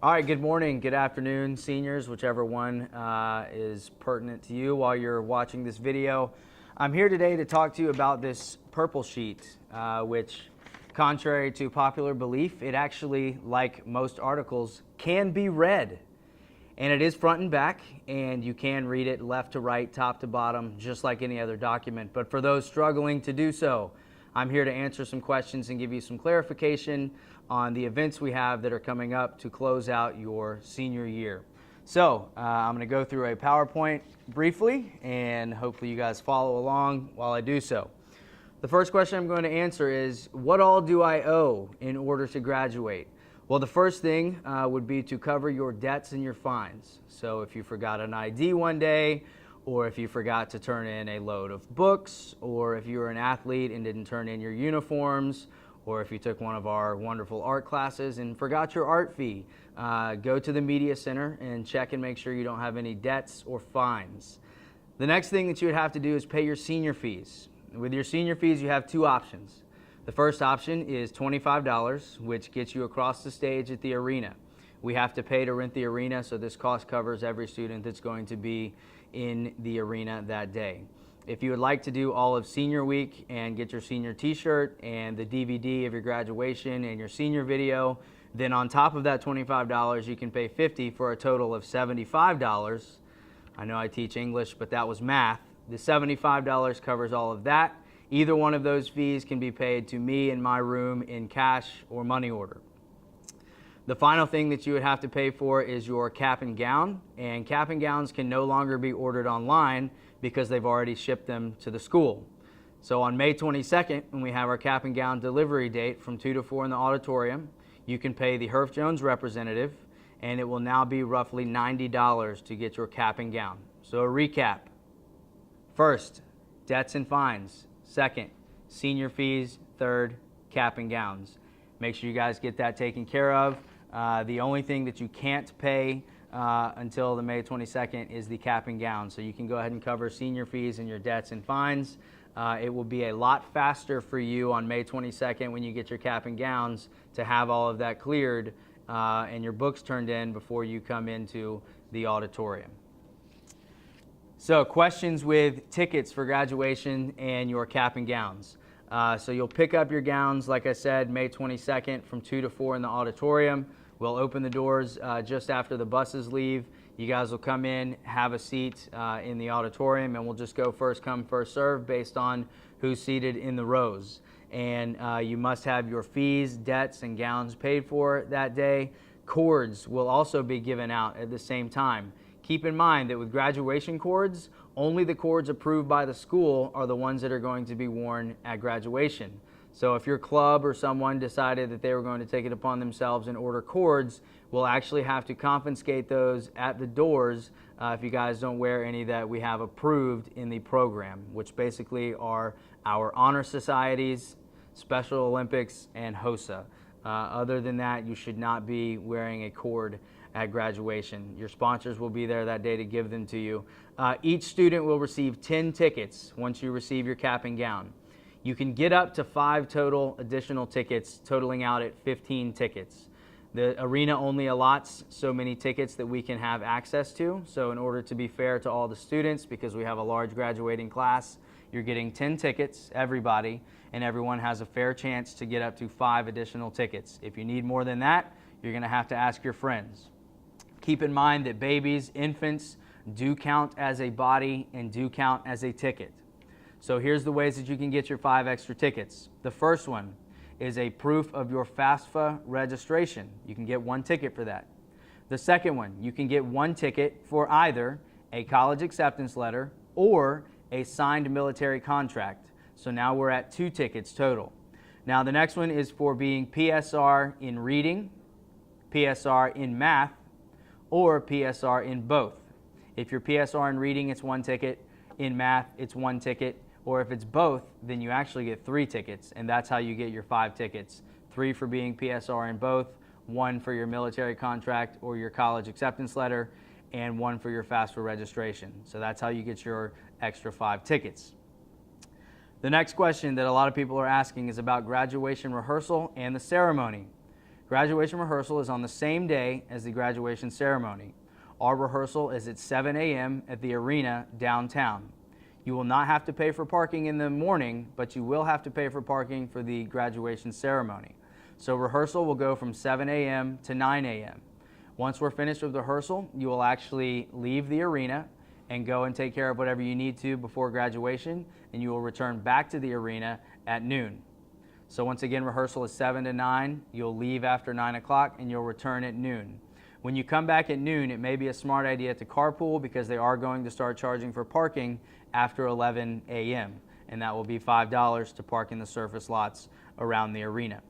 All right, good morning, good afternoon, seniors, whichever one is pertinent to you while you're watching this video. I'm here today to talk to you about this purple sheet, which, contrary to popular belief, it actually, like most articles, can be read. And it is front and back, and you can read it left to right, top to bottom, just like any other document. But for those struggling to do so, I'm here to answer some questions and give you some clarification on the events we have that are coming up to close out your senior year. So I'm going to go through a PowerPoint briefly, and hopefully you guys follow along while I do so. The first question I'm going to answer is, what all do I owe in order to graduate? Well, the first thing would be to cover your debts and your fines. So if you forgot an ID one day, or if you forgot to turn in a load of books, or if you were an athlete and didn't turn in your uniforms, or if you took one of our wonderful art classes and forgot your art fee, go to the Media Center and check and make sure you don't have any debts or fines. The next thing that you would have to do is pay your senior fees. With your senior fees, you have two options. The first option is $25, which gets you across the stage at the arena. We have to pay to rent the arena, so this cost covers every student that's going to be in the arena that day. If you would like to do all of senior week and get your senior t-shirt and the DVD of your graduation and your senior video, then on top of that $25, you can pay $50 for a total of $75. I know I teach English, but that was math. The $75 covers all of that. Either one of those fees can be paid to me in my room in cash or money order. The final thing that you would have to pay for is your cap and gown, and cap and gowns can no longer be ordered online because they've already shipped them to the school. So on May 22nd, when we have our cap and gown delivery date from 2 to 4 in the auditorium, you can pay the Herff Jones representative, and it will now be roughly $90 to get your cap and gown. So a recap. First, debts and fines. Second, senior fees. Third, cap and gowns. Make sure you guys get that taken care of. The only thing that you can't pay until the May 22nd is the cap and gown. So you can go ahead and cover senior fees and your debts and fines. It will be a lot faster for you on May 22nd when you get your cap and gowns to have all of that cleared and your books turned in before you come into the auditorium. So questions with tickets for graduation and your cap and gowns. So you'll pick up your gowns, like I said, May 22nd from 2 to 4 in the auditorium. We'll open the doors just after the buses leave. You guys will come in, have a seat in the auditorium, and we'll just go first come, first serve based on who's seated in the rows. And you must have your fees, debts, and gowns paid for that day. Cords will also be given out at the same time. Keep in mind that with graduation cords, only the cords approved by the school are the ones that are going to be worn at graduation. So if your club or someone decided that they were going to take it upon themselves and order cords, we'll actually have to confiscate those at the doors if you guys don't wear any that we have approved in the program, which basically are our honor societies, Special Olympics, and HOSA. Other than that, you should not be wearing a cord at graduation. Your sponsors will be there that day to give them to you. Each student will receive 10 tickets once you receive your cap and gown. You can get up to 5 total additional tickets, totaling out at 15 tickets. The arena only allots so many tickets that we can have access to. So in order to be fair to all the students, because we have a large graduating class, you're getting 10 tickets, everybody, and everyone has a fair chance to get up to 5 additional tickets. If you need more than that, you're going to have to ask your friends. Keep in mind that babies, infants, do count as a body and do count as a ticket. So here's the ways that you can get your 5 extra tickets. The first one is a proof of your FAFSA registration. You can get 1 ticket for that. The second one, you can get 1 ticket for either a college acceptance letter or a signed military contract. So now we're at 2 tickets total. Now the next one is for being PSR in reading, PSR in math, or PSR in both. If you're PSR in reading, it's 1 ticket. In math, it's 1 ticket. Or if it's both, then you actually get 3 tickets, and that's how you get your 5 tickets. 3 for being PSR in both, 1 for your military contract or your college acceptance letter, and 1 for your FAFSA registration. So that's how you get your extra 5 tickets. The next question that a lot of people are asking is about graduation rehearsal and the ceremony. Graduation rehearsal is on the same day as the graduation ceremony. Our rehearsal is at 7 a.m. at the arena downtown. You will not have to pay for parking in the morning, but you will have to pay for parking for the graduation ceremony. So rehearsal will go from 7 a.m. to 9 a.m. Once we're finished with rehearsal, you will actually leave the arena and go and take care of whatever you need to before graduation, and you will return back to the arena at noon. So once again, rehearsal is 7 to 9. You'll leave after 9 o'clock and you'll return at noon. When you come back at noon, it may be a smart idea to carpool because they are going to start charging for parking after 11 a.m. and that will be $5 to park in the surface lots around the arena.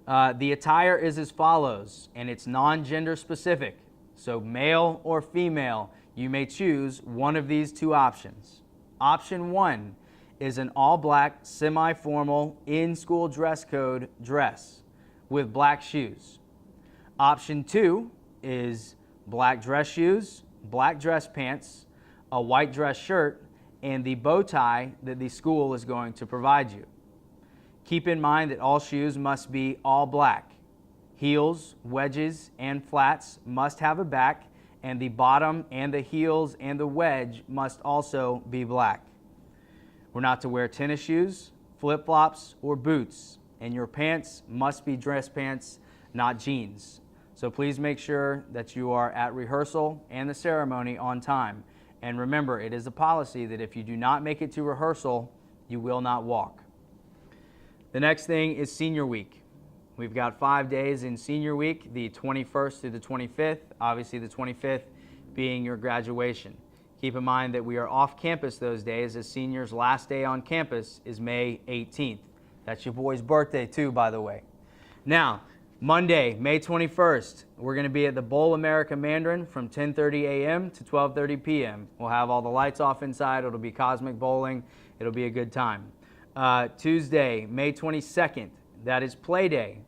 The attire is as follows, and it's non-gender specific. So male or female, you may choose one of these two options. Option 1 is an all-black, semi-formal, in-school dress code dress with black shoes. Option 2 is black dress shoes, black dress pants, a white dress shirt, and the bow tie that the school is going to provide you. Keep in mind that all shoes must be all black. Heels, wedges, and flats must have a back, and the bottom and the heels and the wedge must also be black. We're not to wear tennis shoes, flip-flops, or boots, and your pants must be dress pants, not jeans. So please make sure that you are at rehearsal and the ceremony on time. And remember, it is a policy that if you do not make it to rehearsal, you will not walk. The next thing is senior week. We've got 5 days in senior week, the 21st through the 25th, obviously the 25th being your graduation. Keep in mind that we are off campus those days, as seniors' last day on campus is May 18th. That's your boy's birthday too, by the way. Now, Monday, May 21st, we're going to be at the Bowl America Mandarin from 10:30 a.m. to 12:30 p.m. We'll have all the lights off inside. It'll be cosmic bowling. It'll be a good time. Tuesday, May 22nd, that is Play Day.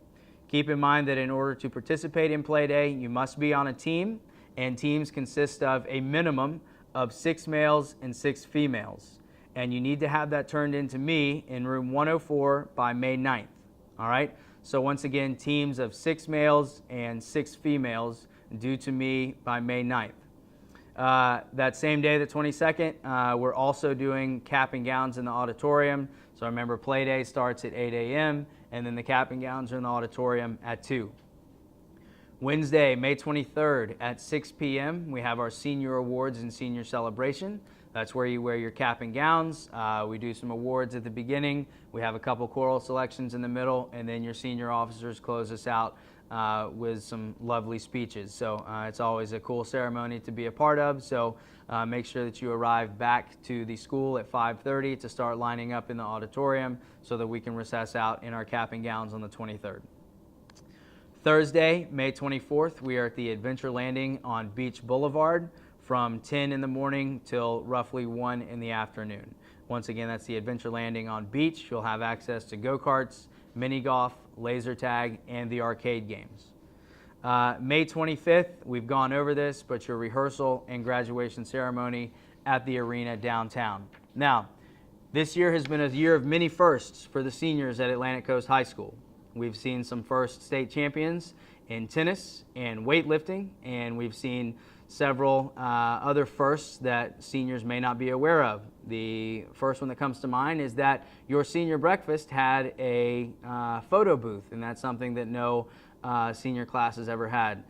Keep in mind that in order to participate in Play Day, you must be on a team, and teams consist of a minimum of 6 males and 6 females. And you need to have that turned in to me in room 104 by May 9th. All right? So once again, teams of 6 males and 6 females due to me by May 9th. That same day, the 22nd, we're also doing cap and gowns in the auditorium. So remember, Play Day starts at 8 a.m. and then the cap and gowns are in the auditorium at 2. Wednesday, May 23rd at 6 p.m., we have our senior awards and senior celebration. That's where you wear your cap and gowns. We do some awards at the beginning. We have a couple choral selections in the middle, and then your senior officers close us out with some lovely speeches. So it's always a cool ceremony to be a part of. So make sure that you arrive back to the school at 5:30 to start lining up in the auditorium so that we can recess out in our cap and gowns on the 23rd. Thursday, May 24th, we are at the Adventure Landing on Beach Boulevard from 10 in the morning till roughly 1 in the afternoon. Once again, that's the Adventure Landing on Beach. You'll have access to go-karts, mini golf, laser tag, and the arcade games. May 25th, we've gone over this, but your rehearsal and graduation ceremony at the arena downtown. Now, this year has been a year of many firsts for the seniors at Atlantic Coast High School. We've seen some first state champions in tennis and weightlifting, and we've seen several other firsts that seniors may not be aware of. The first one that comes to mind is that your senior breakfast had a photo booth, and that's something that no senior class has ever had.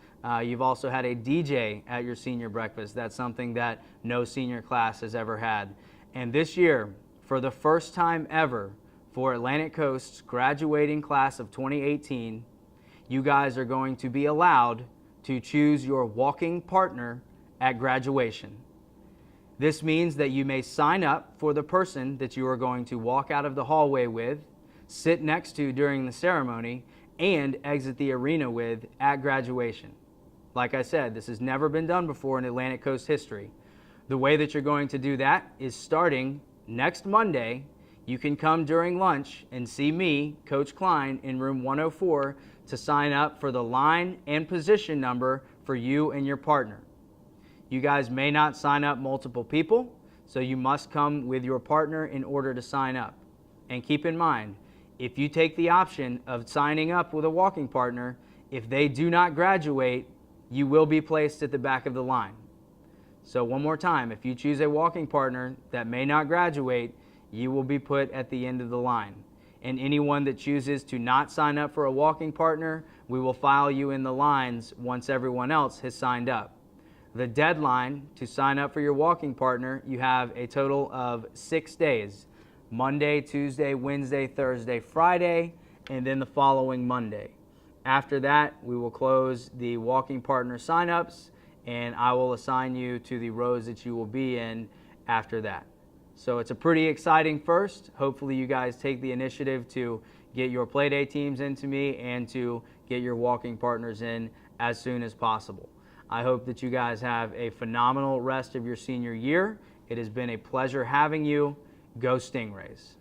You've also had a DJ at your senior breakfast. That's something that no senior class has ever had. And this year, for the first time ever, for Atlantic Coast's graduating class of 2018, you guys are going to be allowed to choose your walking partner at graduation. This means that you may sign up for the person that you are going to walk out of the hallway with, sit next to during the ceremony, and exit the arena with at graduation. Like I said, this has never been done before in Atlantic Coast history. The way that you're going to do that is starting next Monday. You can come during lunch and see me, Coach Klein, in room 104 to sign up for the line and position number for you and your partner. You guys may not sign up multiple people, so you must come with your partner in order to sign up. And keep in mind, If you take the option of signing up with a walking partner, if they do not graduate, you will be placed at the back of the line. So one more time, if you choose a walking partner that may not graduate, you will be put at the end of the line. And anyone that chooses to not sign up for a walking partner, we will file you in the lines once everyone else has signed up. The deadline to sign up for your walking partner, you have a total of 6 days. Monday, Tuesday, Wednesday, Thursday, Friday, and then the following Monday. After that, we will close the walking partner signups, and I will assign you to the rows that you will be in after that. So it's a pretty exciting first. Hopefully you guys take the initiative to get your Playday teams into me and to get your walking partners in as soon as possible. I hope that you guys have a phenomenal rest of your senior year. It has been a pleasure having you. Go Stingrays.